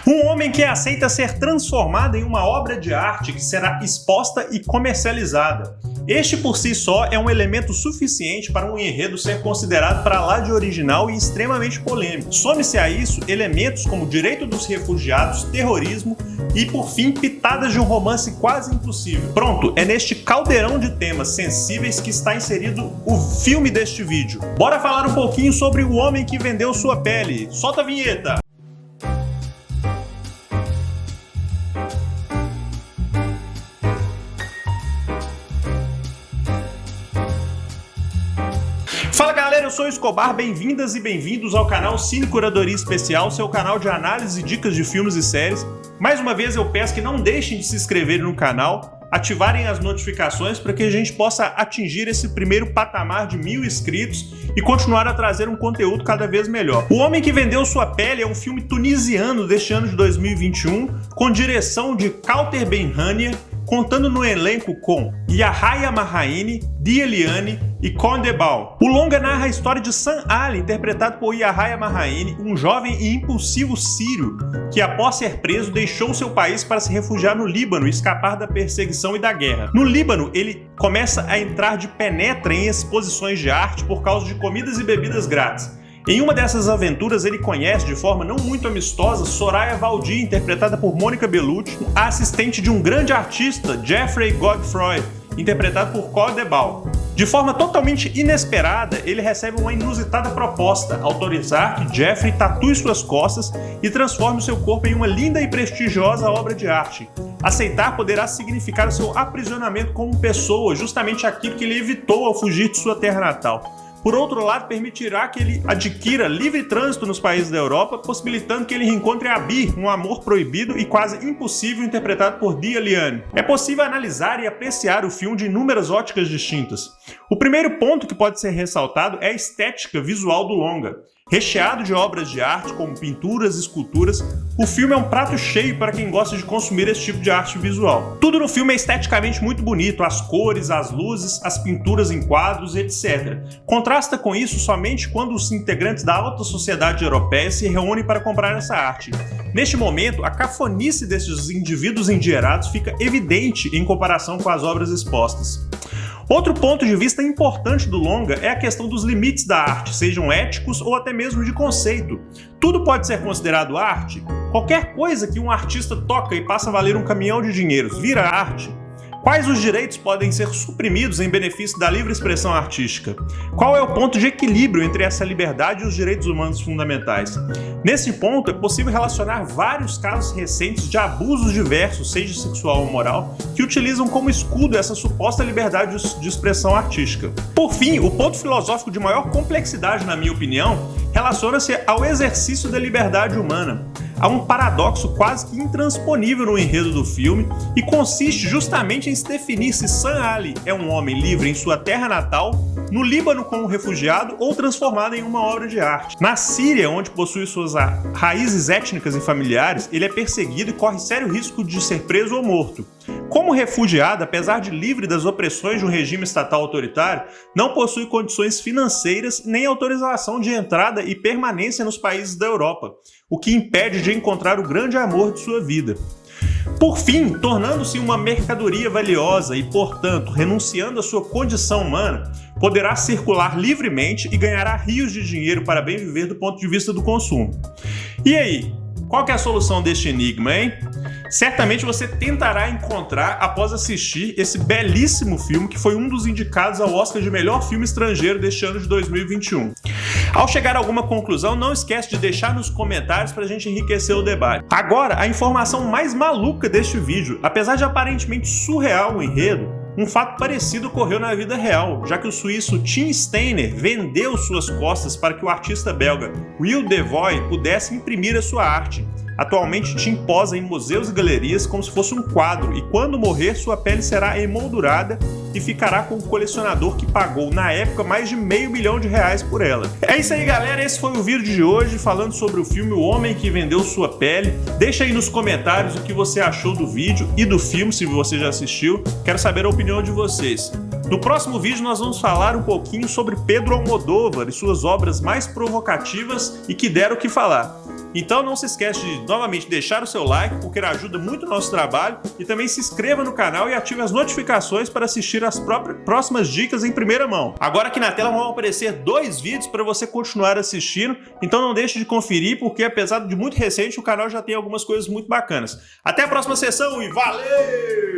Um homem que aceita ser transformado em uma obra de arte que será exposta e comercializada. Este por si só é um elemento suficiente para um enredo ser considerado para lá de original e extremamente polêmico. Some-se a isso elementos como direito dos refugiados, terrorismo e, por fim, pitadas de um romance quase impossível. Pronto, é neste caldeirão de temas sensíveis que está inserido o filme deste vídeo. Bora falar um pouquinho sobre o homem que vendeu sua pele. Solta a vinheta! Fala galera, eu sou o Escobar, bem-vindas e bem-vindos ao canal Cine Curadoria Especial, seu canal de análise e dicas de filmes e séries. Mais uma vez eu peço que não deixem de se inscrever no canal, ativarem as notificações para que a gente possa atingir esse primeiro patamar de 1000 inscritos e continuar a trazer um conteúdo cada vez melhor. O Homem que Vendeu Sua Pele é um filme tunisiano deste ano de 2021, com direção de Kauter Benhania, contando no elenco com Yahya Mahaini, Dia Liane e Condebal. O longa narra a história de Sam Ali, interpretado por Yahya Mahaini, um jovem e impulsivo sírio que, após ser preso, deixou seu país para se refugiar no Líbano e escapar da perseguição e da guerra. No Líbano, ele começa a entrar de penetra em exposições de arte por causa de comidas e bebidas grátis. Em uma dessas aventuras, ele conhece, de forma não muito amistosa, Soraya Valdi, interpretada por Monica Bellucci, a assistente de um grande artista, Jeffrey Godefroy, interpretado por Condebal. De forma totalmente inesperada, ele recebe uma inusitada proposta: autorizar que Jeffrey tatue suas costas e transforme o seu corpo em uma linda e prestigiosa obra de arte. Aceitar poderá significar o seu aprisionamento como pessoa, justamente aquilo que ele evitou ao fugir de sua terra natal. Por outro lado, permitirá que ele adquira livre trânsito nos países da Europa, possibilitando que ele reencontre Abir, um amor proibido e quase impossível, interpretado por Dia Liane. É possível analisar e apreciar o filme de inúmeras óticas distintas. O primeiro ponto que pode ser ressaltado é a estética visual do longa. Recheado de obras de arte, como pinturas e esculturas, o filme é um prato cheio para quem gosta de consumir esse tipo de arte visual. Tudo no filme é esteticamente muito bonito, as cores, as luzes, as pinturas em quadros, etc. Contrasta com isso somente quando os integrantes da alta sociedade europeia se reúnem para comprar essa arte. Neste momento, a cafonice desses indivíduos endinheirados fica evidente em comparação com as obras expostas. Outro ponto de vista importante do longa é a questão dos limites da arte, sejam éticos ou até mesmo de conceito. Tudo pode ser considerado arte? Qualquer coisa que um artista toca e passa a valer um caminhão de dinheiro vira arte? Quais os direitos podem ser suprimidos em benefício da livre expressão artística? Qual é o ponto de equilíbrio entre essa liberdade e os direitos humanos fundamentais? Nesse ponto, é possível relacionar vários casos recentes de abusos diversos, seja sexual ou moral, que utilizam como escudo essa suposta liberdade de expressão artística. Por fim, o ponto filosófico de maior complexidade, na minha opinião, relaciona-se ao exercício da liberdade humana. Há um paradoxo quase que intransponível no enredo do filme e consiste justamente em se definir se Sam Ali é um homem livre em sua terra natal, no Líbano como refugiado ou transformado em uma obra de arte. Na Síria, onde possui suas raízes étnicas e familiares, ele é perseguido e corre sério risco de ser preso ou morto. Como refugiado, apesar de livre das opressões de um regime estatal autoritário, não possui condições financeiras nem autorização de entrada e permanência nos países da Europa, o que impede de encontrar o grande amor de sua vida. Por fim, tornando-se uma mercadoria valiosa e, portanto, renunciando à sua condição humana, poderá circular livremente e ganhará rios de dinheiro para bem viver do ponto de vista do consumo. E aí, qual que é a solução deste enigma, hein? Certamente você tentará encontrar após assistir esse belíssimo filme que foi um dos indicados ao Oscar de melhor filme estrangeiro deste ano de 2021. Ao chegar a alguma conclusão, não esquece de deixar nos comentários para a gente enriquecer o debate. Agora, a informação mais maluca deste vídeo. Apesar de aparentemente surreal o enredo, um fato parecido ocorreu na vida real, já que o suíço Tim Steiner vendeu suas costas para que o artista belga Will Devoy pudesse imprimir a sua arte. Atualmente, Tim posa em museus e galerias como se fosse um quadro e quando morrer, sua pele será emoldurada e ficará com o colecionador que pagou, na época, mais de R$500 milhão por ela. É isso aí, galera. Esse foi o vídeo de hoje falando sobre o filme O Homem que Vendeu Sua Pele. Deixa aí nos comentários o que você achou do vídeo e do filme, se você já assistiu. Quero saber a opinião de vocês. No próximo vídeo nós vamos falar um pouquinho sobre Pedro Almodóvar e suas obras mais provocativas e que deram o que falar. Então não se esquece de novamente deixar o seu like, porque ajuda muito o nosso trabalho, e também se inscreva no canal e ative as notificações para assistir as próximas dicas em primeira mão. Agora aqui na tela vão aparecer 2 vídeos para você continuar assistindo, então não deixe de conferir, porque apesar de muito recente o canal já tem algumas coisas muito bacanas. Até a próxima sessão e valeu!